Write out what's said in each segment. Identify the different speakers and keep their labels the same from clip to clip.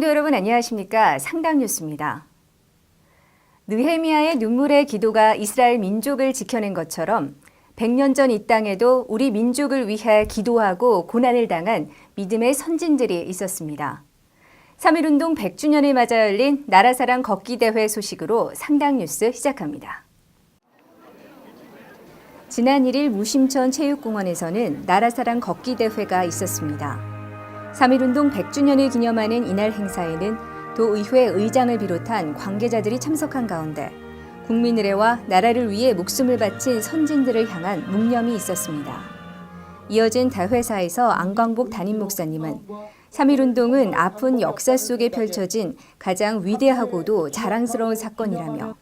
Speaker 1: 여러분 안녕하십니까? 상당뉴스입니다. 느헤미야의 눈물의 기도가 이스라엘 민족을 지켜낸 것처럼 100년 전 이 땅에도 우리 민족을 위해 기도하고 고난을 당한 믿음의 선진들이 있었습니다. 3.1운동 100주년을 맞아 열린 나라사랑 걷기대회 소식으로 상당뉴스 시작합니다. 지난 1일 무심천 체육공원에서는 나라사랑 걷기대회가 있었습니다. 3.1운동 100주년을 기념하는 이날 행사에는 도의회 의장을 비롯한 관계자들이 참석한 가운데 국민의례와 나라를 위해 목숨을 바친 선진들을 향한 묵념이 있었습니다. 이어진 대회사에서 안광복 담임 목사님은 3.1운동은 아픈 역사 속에 펼쳐진 가장 위대하고도 자랑스러운 사건이라며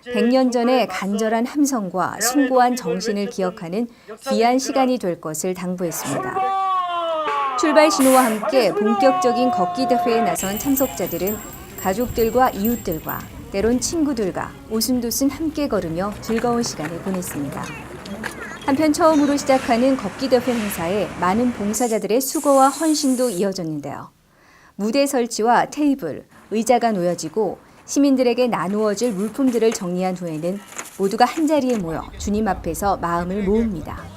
Speaker 1: 100년 전의 간절한 함성과 숭고한 정신을 기억하는 귀한 시간이 될 것을 당부했습니다. 출발 신호와 함께 본격적인 걷기 대회에 나선 참석자들은 가족들과 이웃들과 때론 친구들과 오순도순 함께 걸으며 즐거운 시간을 보냈습니다. 한편 처음으로 시작하는 걷기 대회 행사에 많은 봉사자들의 수고와 헌신도 이어졌는데요. 무대 설치와 테이블, 의자가 놓여지고 시민들에게 나누어질 물품들을 정리한 후에는 모두가 한자리에 모여 주님 앞에서 마음을 모읍니다.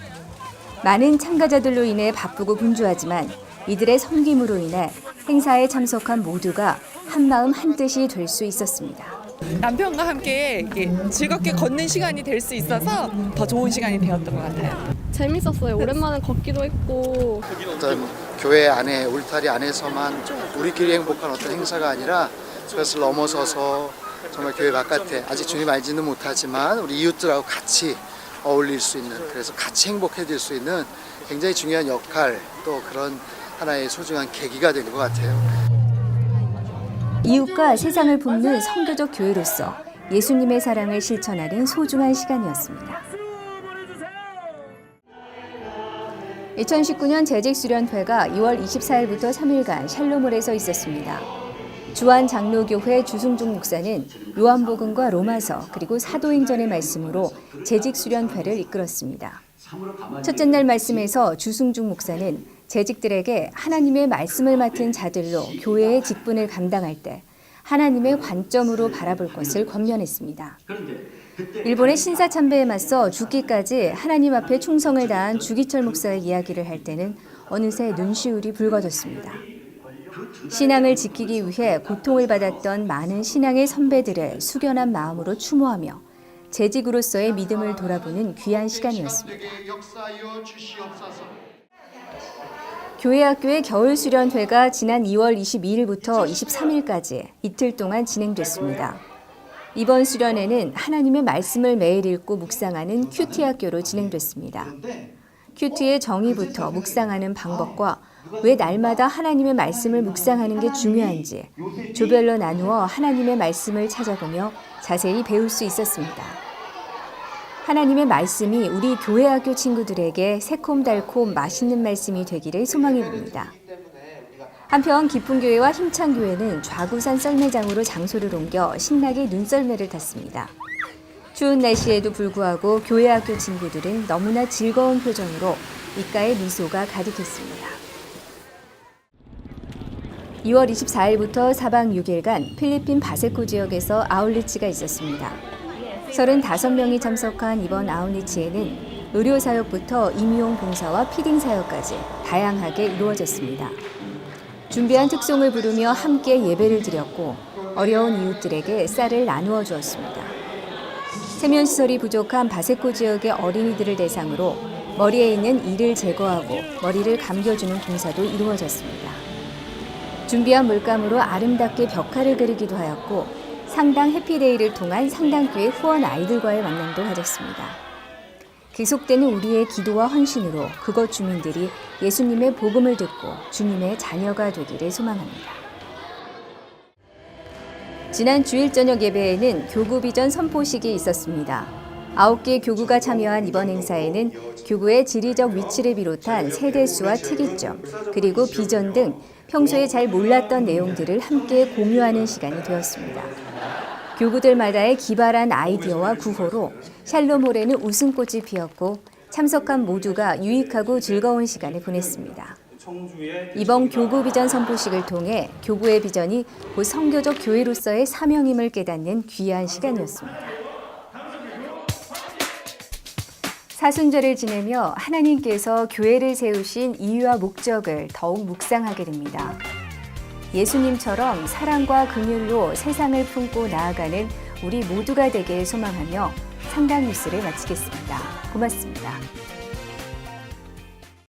Speaker 1: 많은 참가자들로 인해 바쁘고 분주하지만 이들의 섬김으로 인해 행사에 참석한 모두가 한마음 한뜻이 될 수 있었습니다.
Speaker 2: 남편과 함께 즐겁게 걷는 시간이 될 수 있어서 더 좋은 시간이 되었던 것 같아요.
Speaker 3: 재밌었어요. 오랜만에 걷기도 했고.
Speaker 4: 어떤 교회 안에 울타리 안에서만 우리끼리 행복한 어떤 행사가 아니라 그것을 넘어서서 정말 교회 바깥에 아직 주님 알지는 못하지만 우리 이웃들하고 같이 어울릴 수 있는, 그래서 같이 행복해질 수 있는 굉장히 중요한 역할, 또 그런 하나의 소중한 계기가 된 것 같아요.
Speaker 1: 이웃과 세상을 품는 선교적 교회로서 예수님의 사랑을 실천하는 소중한 시간이었습니다. 2019년 재직수련회가 2월 24일부터 3일간 샬롬홀에서 있었습니다. 주한 장로교회 주승중 목사는 요한복음과 로마서 그리고 사도행전의 말씀으로 재직수련회를 이끌었습니다. 첫째 날 말씀에서 주승중 목사는 재직들에게 하나님의 말씀을 맡은 자들로 교회의 직분을 감당할 때 하나님의 관점으로 바라볼 것을 권면했습니다. 일본의 신사참배에 맞서 죽기까지 하나님 앞에 충성을 다한 주기철 목사의 이야기를 할 때는 어느새 눈시울이 붉어졌습니다. 신앙을 지키기 위해 고통을 받았던 많은 신앙의 선배들의 숙연한 마음으로 추모하며 재직으로서의 믿음을 돌아보는 귀한 시간이었습니다. 교회학교의 겨울수련회가 지난 2월 22일부터 23일까지 이틀 동안 진행됐습니다. 이번 수련회는 하나님의 말씀을 매일 읽고 묵상하는 큐티학교로 진행됐습니다. 큐티의 정의부터 묵상하는 방법과 왜 날마다 하나님의 말씀을 묵상하는 게 중요한지 조별로 나누어 하나님의 말씀을 찾아보며 자세히 배울 수 있었습니다. 하나님의 말씀이 우리 교회학교 친구들에게 새콤달콤 맛있는 말씀이 되기를 소망해 봅니다. 한편 기쁨교회와 힘찬교회는 좌구산 썰매장으로 장소를 옮겨 신나게 눈썰매를 탔습니다. 추운 날씨에도 불구하고 교회학교 친구들은 너무나 즐거운 표정으로 입가에 미소가 가득했습니다. 2월 24일부터 4박 6일간 필리핀 바세코 지역에서 아울리치가 있었습니다. 35명이 참석한 이번 아울리치에는 의료사역부터 임용 봉사와 피딩 사역까지 다양하게 이루어졌습니다. 준비한 특송을 부르며 함께 예배를 드렸고 어려운 이웃들에게 쌀을 나누어 주었습니다. 세면시설이 부족한 바세코 지역의 어린이들을 대상으로 머리에 있는 이를 제거하고 머리를 감겨주는 봉사도 이루어졌습니다. 준비한 물감으로 아름답게 벽화를 그리기도 하였고 상당 해피데이를 통한 상당교회 후원 아이들과의 만남도 가졌습니다. 계속되는 우리의 기도와 헌신으로 그곳 주민들이 예수님의 복음을 듣고 주님의 자녀가 되기를 소망합니다. 지난 주일 저녁 예배에는 교구 비전 선포식이 있었습니다. 9개 교구가 참여한 이번 행사에는 교구의 지리적 위치를 비롯한 세대수와 특이점, 그리고 비전 등 평소에 잘 몰랐던 내용들을 함께 공유하는 시간이 되었습니다. 교구들마다의 기발한 아이디어와 구호로 샬롬홀에는 웃음꽃이 피었고 참석한 모두가 유익하고 즐거운 시간을 보냈습니다. 이번 교구 비전 선포식을 통해 교구의 비전이 곧 선교적 교회로서의 사명임을 깨닫는 귀한 시간이었습니다. 사순절을 지내며 하나님께서 교회를 세우신 이유와 목적을 더욱 묵상하게 됩니다. 예수님처럼 사랑과 긍휼로 세상을 품고 나아가는 우리 모두가 되길 소망하며 상담 뉴스를 마치겠습니다. 고맙습니다.